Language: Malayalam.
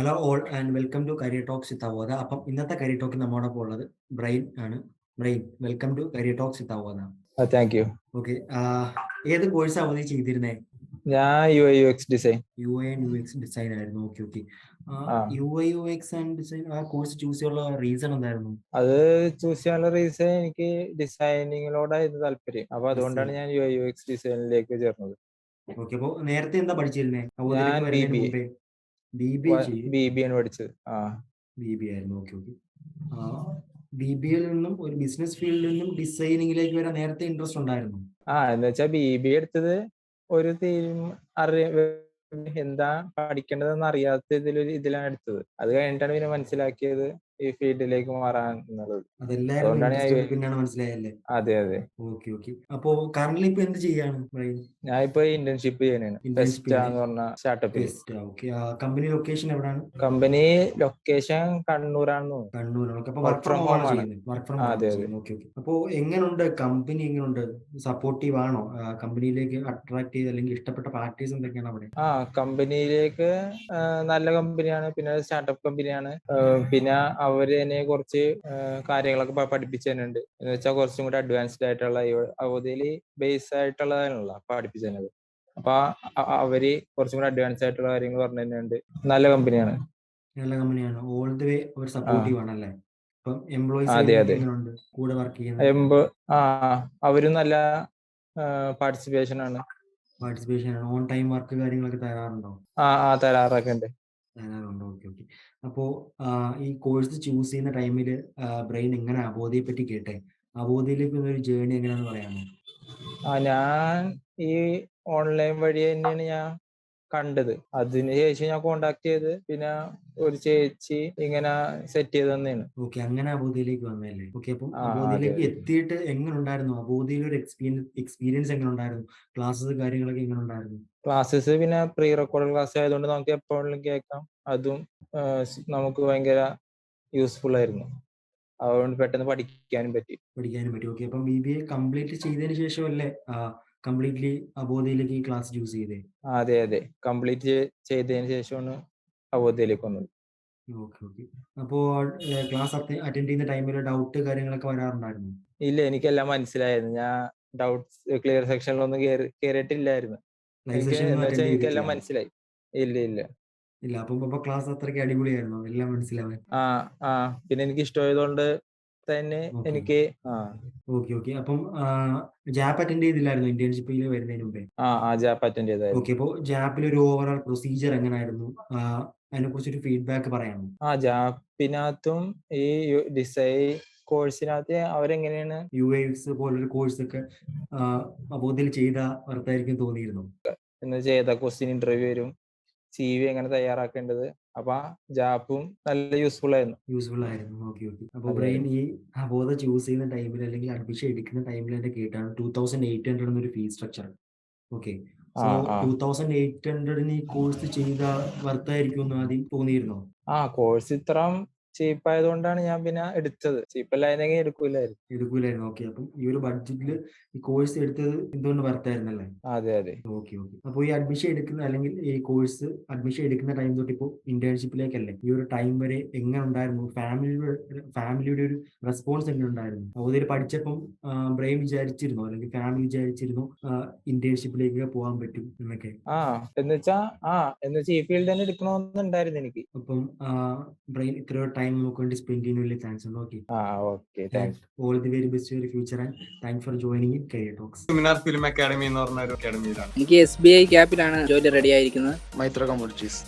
Hello all and welcome to career talks with Avodha. അപ്പം ഇന്നത്തെ കരിയർ ടോക്കിൽ നമ്മോടൊപ്പം ഉള്ളത് ബ്രെയിൻ ആണ്. Bryan, welcome to career talks with Avodha. Thank you. Okay, ഏത് കോഴ്സ് അവധി ചെയ്തിരുന്നേ? ഞാൻ UX ഡിസൈൻ. UX ഡിസൈൻ ആയിരുന്നു. Okay okay. UX and design ആ കോഴ്സ് ചൂസ് ചെയ്യാനുള്ള റീസൺ എന്തായിരുന്നു? അത് ചൂസ് ചെയ്യാനുള്ള റീസൺ എനിക്ക് ഡിസൈനിങ്ങിനോടായിരുന്നു താല്പര്യം. അപ്പൊ അതുകൊണ്ടാണ് ഞാൻ UX ഡിസൈനിലേക്ക് ചേർന്നത്. ഓക്കെ, അപ്പോൾ നേരത്തെ എന്താ പഠിച്ചിരുന്നേ? ഞാൻ BBA ആണ് പഠിച്ചത്. BBA ആയിരുന്നു. Okay okay. BBA നിന്നും ഒരു ബിസിനസ് ഫീൽഡിൽ നിന്നും ഡിസൈനിങ്ങിലേക്ക് വരാൻ നേരത്തെ ഇൻട്രസ്റ്റ് ഉണ്ടായിരുന്നു? എന്ന് വെച്ചാൽ BBA എടുത്തത് ഒരു എന്താ പഠിക്കേണ്ടതെന്ന് അറിയാത്ത ഇതിലാണ് എടുത്തത്. അത് കഴിഞ്ഞിട്ടാണ് പിന്നെ മനസ്സിലാക്കിയത് ഈ ഫീൽഡിലേക്ക് മാറാൻ എന്നുള്ളത്. പിന്നെയാണ് മനസ്സിലായല്ലേ? അതെ അതെ. Okay okay. അപ്പോ കറന്റ്ലി ഇപ്പൊ എന്ത് ചെയ്യാണ്? ഞാൻ ഇപ്പൊ ഇന്റേൺഷിപ്പ് ചെയ്യാനാണ് എന്ന് പറഞ്ഞ സ്റ്റാർട്ടപ്പിൽ. കമ്പനി ലൊക്കേഷൻ എവിടെയാണ്? കമ്പനി ലൊക്കേഷൻ കണ്ണൂരാണ്. കണ്ണൂരാണ്. വർക്ക് ഫ്രം ഹോം ആണ്. അതെ അതെ. അപ്പോ എങ്ങനെയുണ്ട് കമ്പനി? എങ്ങനെയുണ്ട്? സപ്പോർട്ടീവ് ആണോ? കമ്പനിയിലേക്ക് അട്രാക്ട് ചെയ്ത് അല്ലെങ്കിൽ ഇഷ്ടപ്പെട്ട പാർട്ടീസ് എന്തൊക്കെയാണ് അവിടെ? കമ്പനിയിലേക്ക് നല്ല കമ്പനിയാണ്. പിന്നെ സ്റ്റാർട്ടപ്പ് കമ്പനിയാണ്. പിന്നെ അവര് തന്നെ കുറച്ച് കാര്യങ്ങളൊക്കെ പഠിപ്പിച്ചു തരുന്നുണ്ട്. എന്ന് വെച്ചാൽ കുറച്ചും കൂടി അഡ്വാൻസ്ഡ് ആയിട്ടുള്ള അവധിയില് ബേസ് ആയിട്ടുള്ളതാണല്ലോ പഠിപ്പിച്ചു തരുന്നത്. അപ്പൊ അവര് കുറച്ചും കൂടി അഡ്വാൻസ് ആയിട്ടുള്ള കാര്യങ്ങൾ പറഞ്ഞു തരുന്നുണ്ട്. നല്ല കമ്പനിയാണ്. ഓൾ ദി വേ അവർ സപ്പോർട്ടീവ് ആണല്ലേ? കൂടെ വർക്ക് ചെയ്യുന്നത് അവരും നല്ല പാർട്ടിസിപ്പേഷൻ ആണ്. ഓൺ ടൈം വർക്ക് കാര്യങ്ങളൊക്കെ തരാറുണ്ടോ? തരാറൊക്കെ ഉണ്ട്. Okay okay. അപ്പോ ഈ കോഴ്സ് ചൂസ് ചെയ്യുന്ന ടൈമിൽ ബ്രെയിൻ എങ്ങനെ അവോധയെ പറ്റി കേട്ടെ? അവോധയിലേക്ക് ഒരു ജേർണി എങ്ങനെയാണെന്ന് പറയാമോ? ഞാൻ ഈ ഓൺലൈൻ വഴി തന്നെയാണ് ഞാൻ കണ്ടത്. അതിനുശേഷം ഞാൻ കോണ്ടാക്ട് ചെയ്ത് പിന്നെ ഒരു ചേച്ചി ഇങ്ങനെ സെറ്റ് ചെയ്ത് തന്നെയാണ്. ഓക്കെ, അങ്ങനെ അവോധയിലേക്ക് വന്നല്ലേ? ഓക്കെ, അപ്പം അവോധയിലേക്ക് എത്തിയിട്ട് എങ്ങനെ ഉണ്ടായിരുന്നു? അവോധയിൽ ഒരു എക്സ്പീരിയൻസ് എങ്ങനെ ഉണ്ടായിരുന്നു? ക്ലാസ്സസ് കാര്യങ്ങളൊക്കെ എങ്ങനെ ഉണ്ടായിരുന്നു? ക്ലാസ്സസ് പിന്നെ പ്രീ റെക്കോർഡ് ക്ലാസ് ആയതുകൊണ്ട് നമുക്ക് എപ്പോഴും കേൾക്കാം. അതും നമുക്ക് ഭയങ്കര യൂസ്ഫുൾ ആയിരുന്നു. അതുകൊണ്ട് പെട്ടെന്ന് പഠിക്കാനും പറ്റി. ഓക്കെ, അപ്പം BBA കംപ്ലീറ്റ് ചെയ്തതിന് ശേഷമല്ലേ കംപ്ലീറ്റ്ലി അവോധയിലേക്ക് ഈ ക്ലാസ് ചൂസ് ചെയ്തേ? അതെ അതെ, കംപ്ലീറ്റ് ചെയ്തതിന് ശേഷമാണ് അവോധയിലേക്ക് വന്നത്. Okay okay. അപ്പോ ക്ലാസ് അറ്റൻഡ് ചെയ്യുന്ന ടൈമിൽ ഡൗട്ട് കാര്യങ്ങളൊക്കെ വരാറുണ്ടായിരുന്നു? ഇല്ല, എനിക്കെല്ലാം മനസ്സിലായിരുന്നു. ഞാൻ ഡൗട്ട്സ് ക്ലിയർ സെക്ഷനിലൊന്നും കേറിയിട്ടില്ലായിരുന്നു. എനിക്കെല്ലാം മനസ്സിലായി. ഇല്ല. അപ്പൊ ക്ലാസ് അത്രയ്ക്ക് അടിപൊളിയായിരുന്നു, എല്ലാം മനസ്സിലാവാൻ? പിന്നെ എനിക്ക് ഇഷ്ടമായതുകൊണ്ട് തന്നെ എനിക്ക് ഓക്കെ ഓക്കെ. അപ്പം ജാപ്പ് അറ്റൻഡ് ചെയ്തില്ലായിരുന്നു ഇന്റേൺഷിപ്പിൽ വരുന്നതിന് മുമ്പേ? ജാപ്പ് അറ്റൻഡ് ചെയ്തായിരുന്നു. ഓക്കെ, അപ്പൊ ജാപ്പിൽ ഒരു ഓവറോൾ പ്രൊസീജിയർ എങ്ങനെയായിരുന്നു? അതിനെ കുറിച്ചൊരു ഫീഡ്ബാക്ക് പറയാമോ? ജാപ്പിനകത്തും ഈ ഡിസൈൻ കോഴ്സിനകത്ത് അവരെങ്ങനെയാണ് UX പോലൊരു കോഴ്സ് ഒക്കെ അവോധയിൽ ചെയ്ത വർത്തായിരിക്കും തോന്നിയിരുന്നു? എന്ന് ചെയ്ത ക്വസ്റ്റ്യൻ ഇന്റർവ്യൂ വരും, CV എങ്ങനെ തയ്യാറാക്കേണ്ടത്. അപ്പൊ ജാപ്പും നല്ല യൂസ്ഫുൾ ആയിരുന്നു. Okay okay. അപ്പൊ ബ്രെയിൻ ഈ അവോധ ചൂസ് ചെയ്യുന്ന ടൈമിൽ അല്ലെങ്കിൽ അഡ്മിഷൻ എടുക്കുന്ന ടൈമിൽ തന്നെ കേട്ടാണ് 2800 എന്നൊരു ഫീ സ്ട്രക്ചർ. ഓക്കെ, സോ 2800 ഈ കോഴ്സ് ചെയ്ത വർത്തായിരിക്കും ആദ്യം തോന്നിയിരുന്നോ? കോഴ്സ് ഇത്ര ചീപ്പ് ആയതുകൊണ്ടാണ് ഞാൻ പിന്നെ എടുത്തത്. ചീപ്പല്ലായിരുന്നെങ്കിൽ എടുക്കൂലായിരുന്നു. ഓക്കെ, അപ്പം ഈ ഒരു ബഡ്ജറ്റിൽ ഈ കോഴ്സ് എടുത്തത് എന്തുകൊണ്ട് വർത്തായിരുന്നല്ലേ? അതെ അതെ. Okay okay. അപ്പോൾ ഈ അഡ്മിഷൻ എടുക്കുന്ന അല്ലെങ്കിൽ ഈ കോഴ്സ് അഡ്മിഷൻ എടുക്കുന്ന ടൈം തൊട്ട് ഇപ്പോൾ ഇന്റേൺഷിപ്പിലേക്കല്ലേ, ഈ ഒരു ടൈം വരെ എങ്ങനെ ഉണ്ടായിരുന്നു? ഫാമിലിയുടെ ഒരു റെസ്പോൺസ് എങ്ങനെ ഉണ്ടായിരുന്നു? അവോധയിൽ പഠിച്ചപ്പം ബ്രെയിൻ വിചാരിച്ചിരുന്നോ അല്ലെങ്കിൽ ഫാമിലി വിചാരിച്ചിരുന്നോ ഇന്റേൺഷിപ്പിലേക്ക് പോകാൻ പറ്റും എന്നൊക്കെ? എന്നുവെച്ചാ ഈ ഫീൽഡ് തന്നെ എടുക്കണമെന്നുണ്ടായിരുന്നു എനിക്ക്. അപ്പം ബ്രെയിൻ ഇത്ര ടൈം നമുക്ക് വേണ്ടി സ്പെൻഡ് ചെയ്യുന്ന വലിയ താങ്ക്സ് ഉണ്ട്. Okay, thanks. All the very best for future and thanks for joining in career talks. Seminar film academy എന്ന് പറഞ്ഞ ഒരു അക്കാഡമിയിലാണ്. എനിക്ക് SBI ക്യാപ്പിലാണ് ജോലി റെഡി ആയിരിക്കുന്നത്. മൈത്ര കമ്മ്യൂണിറ്റീസ്.